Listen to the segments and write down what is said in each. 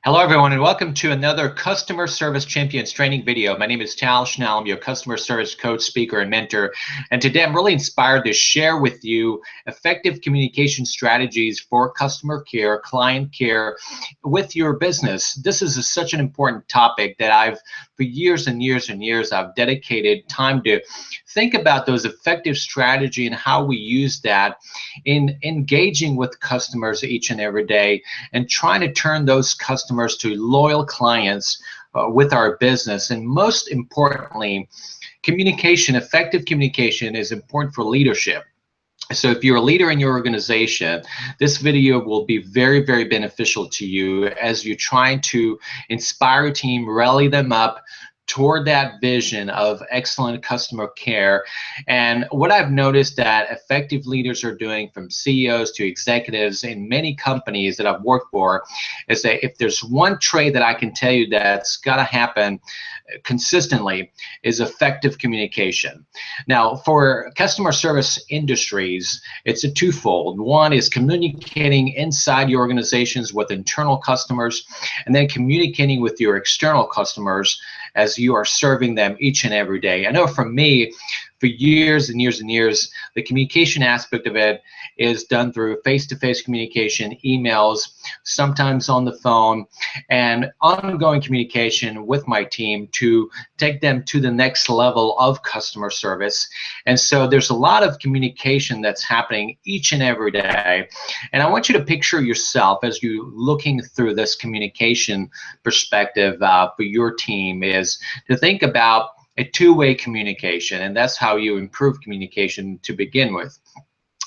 Hello everyone and welcome to another Customer Service Champions training video. My name is Tal Schnell. I'm your customer service coach, speaker, and mentor. And today I'm really inspired to share with you effective communication strategies for customer care, client care with your business. This is such an important topic that for years and years and years, I've dedicated time to think about those effective strategy and how we use that in engaging with customers each and every day and trying to turn those customers to loyal clients with our business. And most importantly, communication, effective communication is important for leadership. So if you're a leader in your organization, this video will be very, very beneficial to you as you're trying to inspire a team, rally them up toward that vision of excellent customer care. And what I've noticed that effective leaders are doing, from CEOs to executives in many companies that I've worked for, is that if there's one trait that I can tell you that's got to happen consistently, is effective communication. Now, for customer service industries, it's a twofold. One is communicating inside your organizations with internal customers, and then communicating with your external customers as you are serving them each and every day. I know for me, for years and years and years, the communication aspect of it is done through face-to-face communication, emails, sometimes on the phone, and ongoing communication with my team to take them to the next level of customer service. And so there's a lot of communication that's happening each and every day. And I want you to picture yourself as you're looking through this communication perspective for your team, is to think about a two-way communication, and that's how you improve communication to begin with.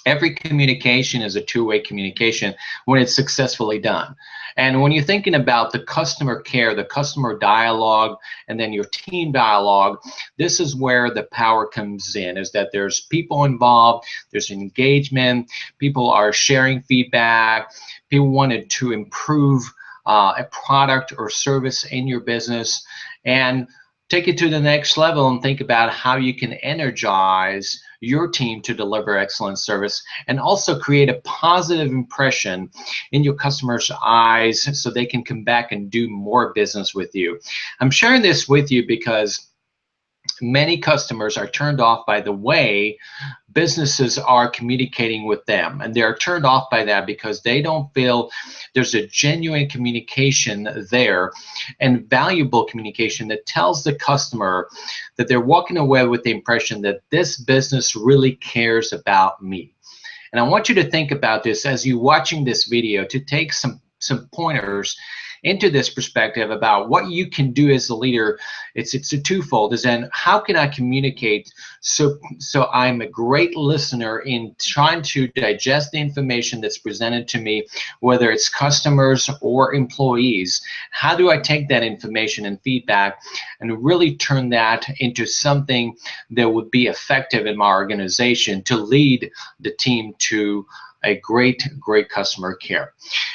Every communication is a two-way communication when it's successfully done. And when you're thinking about the customer care, the customer dialogue, and then your team dialogue, this is where the power comes in, is that there's people involved, there's engagement, people are sharing feedback, people wanted to improve a product or service in your business, and take it to the next level and think about how you can energize your team to deliver excellent service and also create a positive impression in your customers' eyes so they can come back and do more business with you. I'm sharing this with you because many customers are turned off by the way businesses are communicating with them, and they're turned off by that because they don't feel there's a genuine communication there and valuable communication that tells the customer that they're walking away with the impression that this business really cares about me. And I want you to think about this as you're watching this video, to take some pointers into this perspective about what you can do as a leader. It's a twofold, is then how can I communicate so I'm a great listener in trying to digest the information that's presented to me, whether it's customers or employees. How do I take that information and feedback and really turn that into something that would be effective in my organization to lead the team to a great customer care.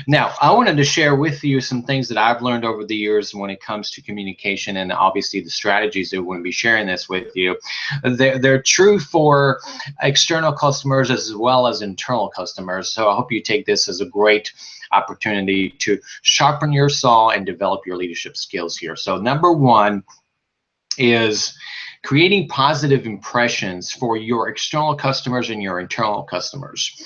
Now, I wanted to share with you some things that I've learned over the years when it comes to communication, and obviously the strategies that we're going to be sharing this with you. They're true for external customers as well as internal customers. So I hope you take this as a great opportunity to sharpen your saw and develop your leadership skills here. So number one is creating positive impressions for your external customers and your internal customers.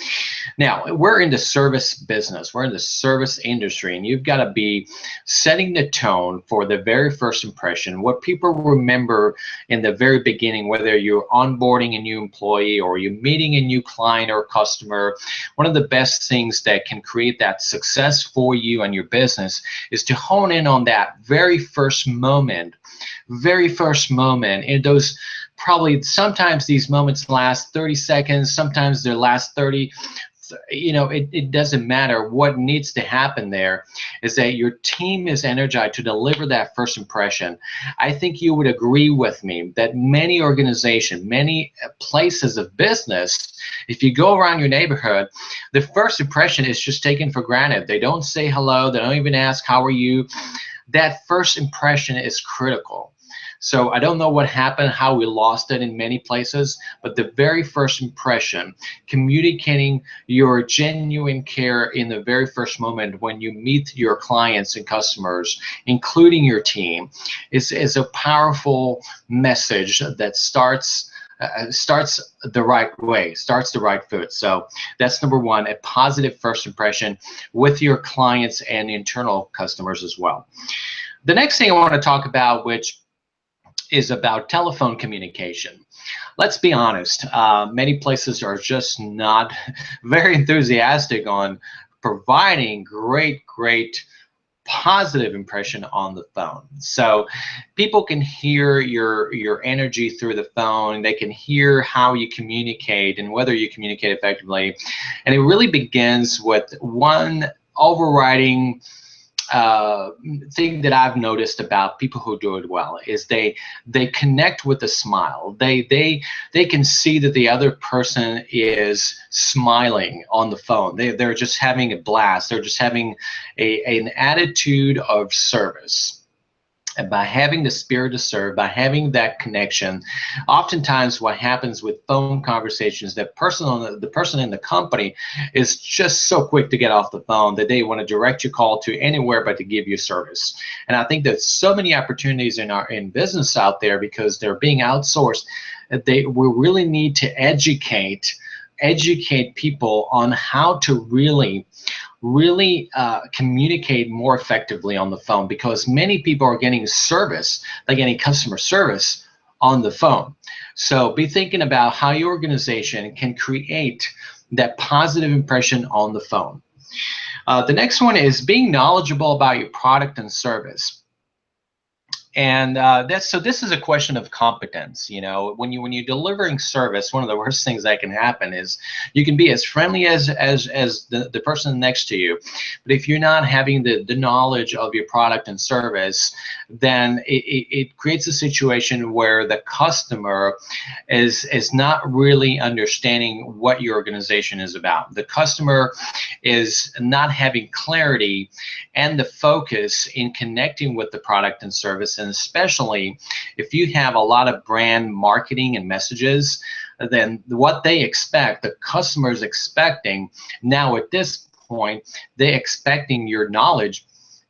Now, we're in the service business, we're in the service industry, and you've got to be setting the tone for the very first impression, what people remember in the very beginning, whether you're onboarding a new employee or you're meeting a new client or customer. One of the best things that can create that success for you and your business is to hone in on that very first moment. And those probably, sometimes these moments last 30 seconds, sometimes they last 30. It doesn't matter. What needs to happen there is that your team is energized to deliver that first impression. I think you would agree with me that many organizations, many places of business, if you go around your neighborhood, the first impression is just taken for granted. They don't say hello. They don't even ask, how are you? That first impression is critical. So I don't know what happened, how we lost it in many places, but the very first impression, communicating your genuine care in the very first moment when you meet your clients and customers, including your team, is a powerful message that starts the right way, starts the right foot. So that's number one, a positive first impression with your clients and internal customers as well. The next thing I want to talk about, which is about telephone communication. Let's be honest, many places are just not very enthusiastic on providing great positive impression on the phone. So people can hear your energy through the phone. They can hear how you communicate and whether you communicate effectively. And it really begins with one overriding thing that I've noticed about people who do it well is they connect with a smile. They can see that the other person is smiling on the phone. They're just having a blast. They're just having an attitude of service. And by having the spirit to serve, by having that connection, oftentimes what happens with phone conversations, that the person in the company is just so quick to get off the phone that they want to direct your call to anywhere but to give you service. And I think there's so many opportunities in business out there because they're being outsourced that we really need to educate people on how to really communicate more effectively on the phone, because many people are getting service, they're getting customer service on the phone. So be thinking about how your organization can create that positive impression on the phone. The next one is being knowledgeable about your product and service. And this is a question of competence. You know, when you're delivering service, one of the worst things that can happen is you can be as friendly as the person next to you, but if you're not having the knowledge of your product and service, then it creates a situation where the customer is not really understanding what your organization is about. The customer is not having clarity and the focus in connecting with the product and service. And especially if you have a lot of brand marketing and messages, then what they expect, the customer is expecting now at this point, they're expecting your knowledge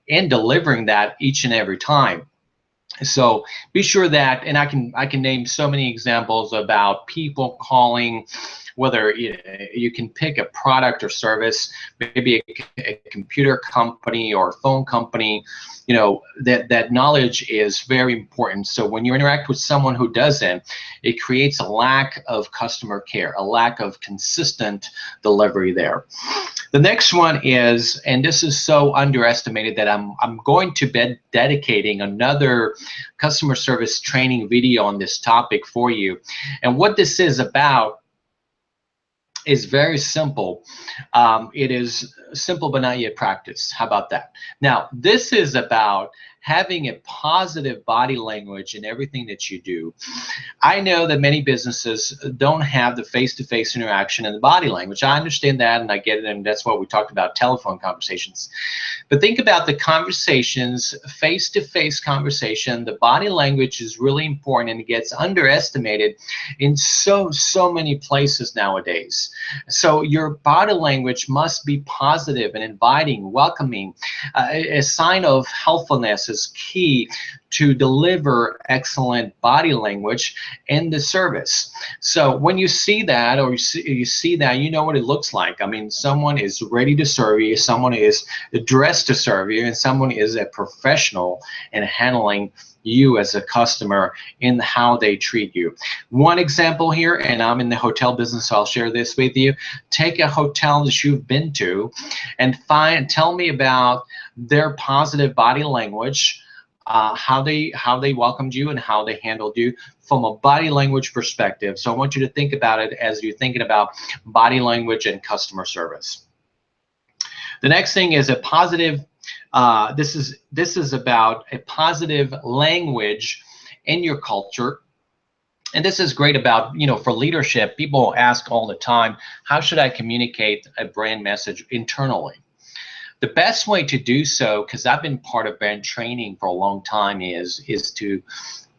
and delivering that each and every time. So be sure that, and I can name so many examples about people calling, whether you can pick a product or service, maybe a computer company or a phone company, you know, that knowledge is very important. So when you interact with someone who doesn't, it creates a lack of customer care, a lack of consistent delivery there. The next one is, and this is so underestimated that I'm going to be dedicating another customer service training video on this topic for you. And what this is about is very simple. It is simple but not yet practiced. How about that? Now, this is about having a positive body language in everything that you do. I know that many businesses don't have the face-to-face interaction and the body language. I understand that and I get it, and that's what we talked about, telephone conversations. But think about the conversations, face-to-face conversation. The body language is really important and it gets underestimated in so many places nowadays. So your body language must be positive and inviting, welcoming. A sign of helpfulness is key to deliver excellent body language in the service. So when you see that, or you see that, you know what it looks like. I mean, someone is ready to serve you, someone is dressed to serve you, and someone is a professional in handling you as a customer in how they treat you. One example here, and I'm in the hotel business, so I'll share this with you. Take a hotel that you've been to and tell me about their positive body language, how they welcomed you and how they handled you from a body language perspective. So I want you to think about it as you're thinking about body language and customer service. The next thing is a positive. This is about a positive language in your culture. And this is great about, you know, for leadership. People ask all the time, how should I communicate a brand message internally? The best way to do so, because I've been part of brand training for a long time, is to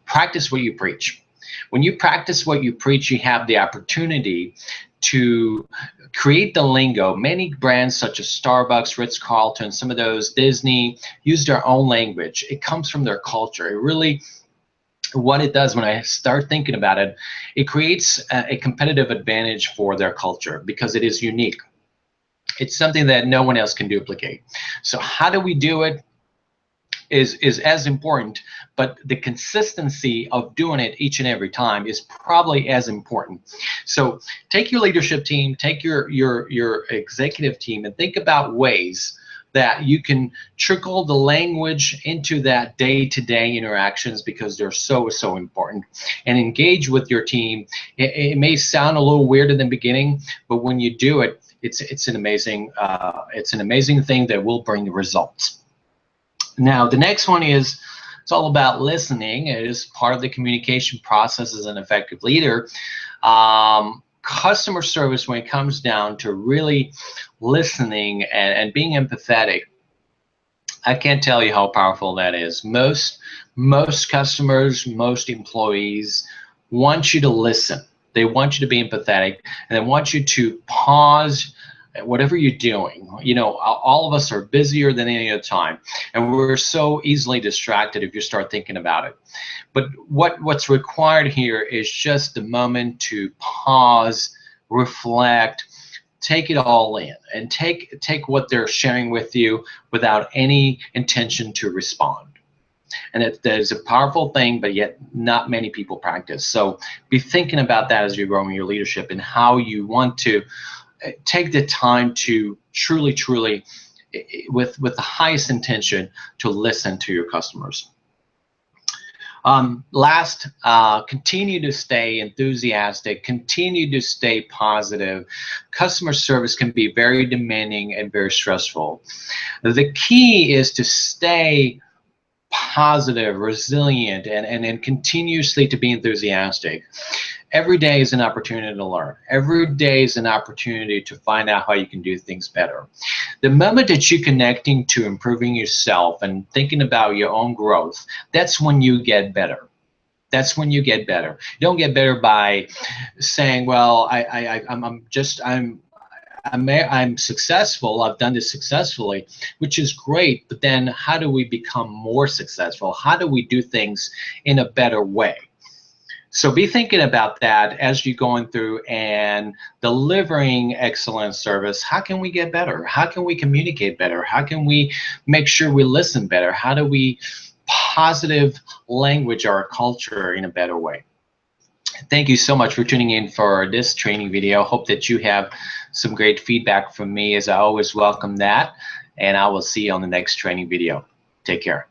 practice what you preach. When you practice what you preach, you have the opportunity to create the lingo. Many brands such as Starbucks, Ritz-Carlton, some of those, Disney, use their own language. It comes from their culture. It really, what it does when I start thinking about it, it creates a competitive advantage for their culture because it is unique. It's something that no one else can duplicate. So how do we do it is as important, but the consistency of doing it each and every time is probably as important. So take your leadership team, take your executive team, and think about ways that you can trickle the language into that day-to-day interactions, because they're so important, and engage with your team. It may sound a little weird in the beginning, but when you do it, it's an amazing thing that will bring the results. Now, the next one is, it's all about listening. It is part of the communication process as an effective leader. Customer service, when it comes down to really listening and being empathetic, I can't tell you how powerful that is. Most customers, most employees want you to listen. They want you to be empathetic, and they want you to pause whatever you're doing. You know, all of us are busier than any other time, and we're so easily distracted if you start thinking about it. But what's required here is just a moment to pause, reflect, take it all in, and take what they're sharing with you without any intention to respond. And that is a powerful thing, but yet not many people practice. So be thinking about that as you're growing your leadership, and how you want to take the time to truly, with the highest intention, to listen to your customers. Last, continue to stay enthusiastic, continue to stay positive. Customer service can be very demanding and very stressful. The key is to stay positive, resilient, and continuously to be enthusiastic. Every day is an opportunity to learn. Every day is an opportunity to find out how you can do things better. The moment that you're connecting to improving yourself and thinking about your own growth, that's when you get better. That's when you get better. You don't get better by saying, well, I'm successful, I've done this successfully, which is great, but then how do we become more successful? How do we do things in a better way? So be thinking about that as you're going through and delivering excellent service. How can we get better? How can we communicate better? How can we make sure we listen better? How do we positive language our culture in a better way? Thank you so much for tuning in for this training video. Hope that you have some great feedback from me, as I always welcome that. And I will see you on the next training video. Take care.